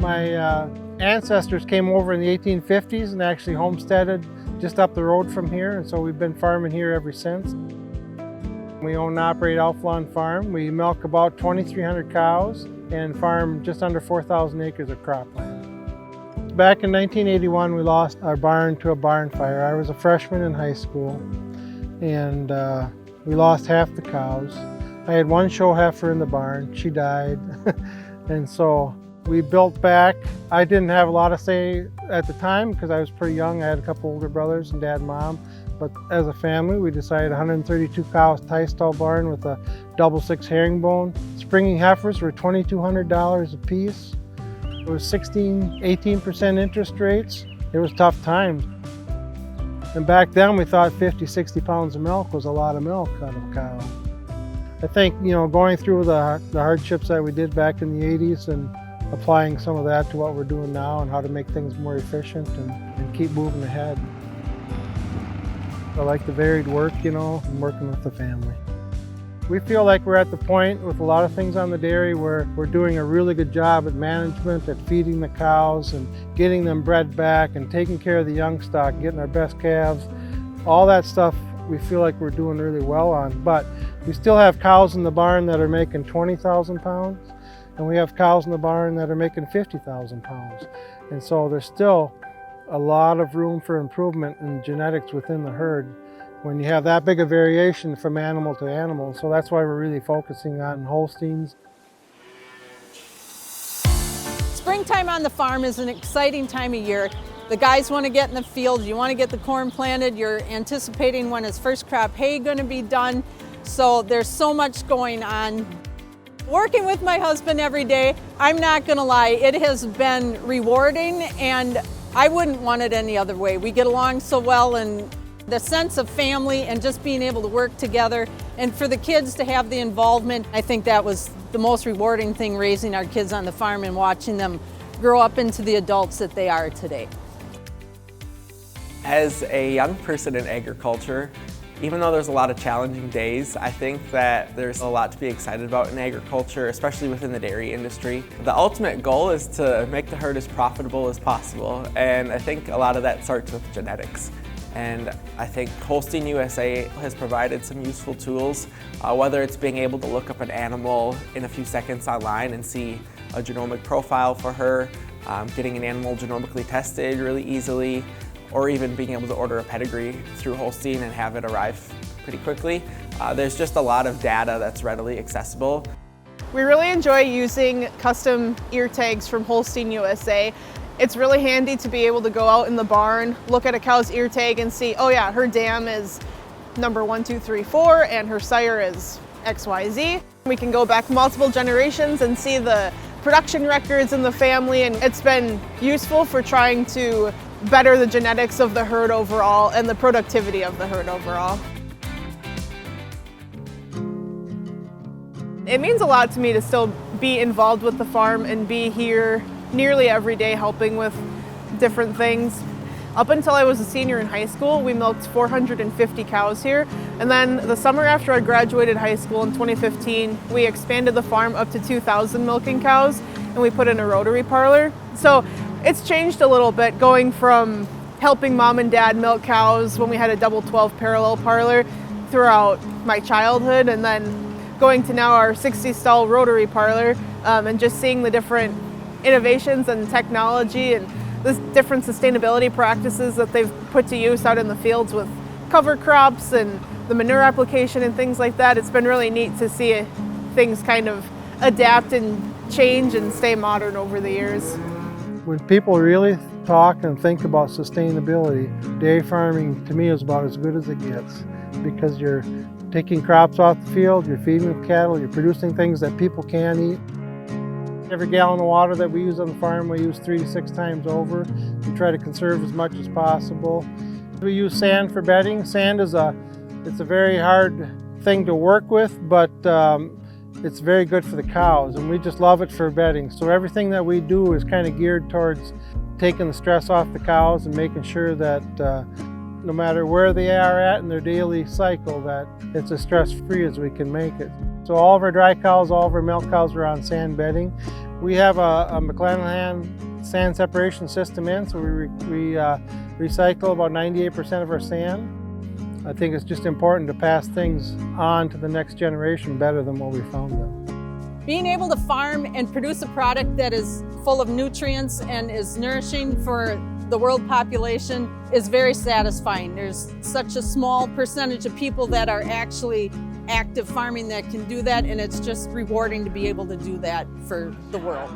My ancestors came over in the 1850s and actually homesteaded just up the road from here, and so we've been farming here ever since. We own and operate Alfalawn Farm. We milk about 2,300 cows and farm just under 4,000 acres of cropland. Back in 1981, we lost our barn to a barn fire. I was a freshman in high school, and we lost half the cows. I had one show heifer in the barn. She died. And so we built back. I didn't have a lot of say at the time because I was pretty young. I had a couple older brothers and dad and mom. But as a family, we decided 132 cows tie stall barn with a double six herringbone. Springing heifers were $2,200 a piece. It was 18% interest rates. It was tough times. And back then we thought 50, 60 pounds of milk was a lot of milk out of a cow. I think, going through the hardships that we did back in the 80s and applying some of that to what we're doing now and how to make things more efficient and keep moving ahead. I like the varied work, and working with the family. We feel like we're at the point with a lot of things on the dairy where we're doing a really good job at management, at feeding the cows and getting them bred back and taking care of the young stock, getting our best calves. All that stuff we feel like we're doing really well on, but we still have cows in the barn that are making 20,000 pounds, and we have cows in the barn that are making 50,000 pounds. And so there's still a lot of room for improvement in genetics within the herd when you have that big a variation from animal to animal. So that's why we're really focusing on Holsteins. Springtime on the farm is an exciting time of year. The guys want to get in the field, you want to get the corn planted, you're anticipating when is first crop hay going to be done. So there's so much going on. Working with my husband every day, I'm not going to lie, it has been rewarding, and I wouldn't want it any other way. We get along so well, and the sense of family and just being able to work together, and for the kids to have the involvement, I think that was the most rewarding thing, raising our kids on the farm and watching them grow up into the adults that they are today. As a young person in agriculture, even though there's a lot of challenging days, I think that there's a lot to be excited about in agriculture, especially within the dairy industry. The ultimate goal is to make the herd as profitable as possible, and I think a lot of that starts with genetics. And I think Holstein USA has provided some useful tools, whether it's being able to look up an animal in a few seconds online and see a genomic profile for her, getting an animal genomically tested really easily, or even being able to order a pedigree through Holstein and have it arrive pretty quickly. There's just a lot of data that's readily accessible. We really enjoy using custom ear tags from Holstein USA. It's really handy to be able to go out in the barn, look at a cow's ear tag and see, oh yeah, her dam is number 1, 2, 3, 4 and her sire is XYZ. We can go back multiple generations and see the production records in the family, and it's been useful for trying to better the genetics of the herd overall and the productivity of the herd overall. It means a lot to me to still be involved with the farm and be here nearly every day helping with different things. Up until I was a senior in high school, we milked 450 cows here. And then the summer after I graduated high school in 2015, we expanded the farm up to 2,000 milking cows, and we put in a rotary parlor. So it's changed a little bit, going from helping mom and dad milk cows when we had a double 12 parallel parlor throughout my childhood, and then going to now our 60 stall rotary parlor, and just seeing the different innovations and technology and the different sustainability practices that they've put to use out in the fields with cover crops and the manure application and things like that. It's been really neat to see things kind of adapt and change and stay modern over the years. When people really talk and think about sustainability, dairy farming to me is about as good as it gets, because you're taking crops off the field, you're feeding the cattle, you're producing things that people can eat. Every gallon of water that we use on the farm, we use 3 to 6 times over. We try to conserve as much as possible. We use sand for bedding. Sand is it's a very hard thing to work with, but it's very good for the cows, and we just love it for bedding. So everything that we do is kind of geared towards taking the stress off the cows and making sure that no matter where they are at in their daily cycle, that it's as stress-free as we can make it. So all of our dry cows, all of our milk cows are on sand bedding. We have a McClanahan sand separation system in, so we recycle about 98% of our sand. I think it's just important to pass things on to the next generation better than what we found them. Being able to farm and produce a product that is full of nutrients and is nourishing for the world population is very satisfying. There's such a small percentage of people that are actually active farming that can do that, and it's just rewarding to be able to do that for the world.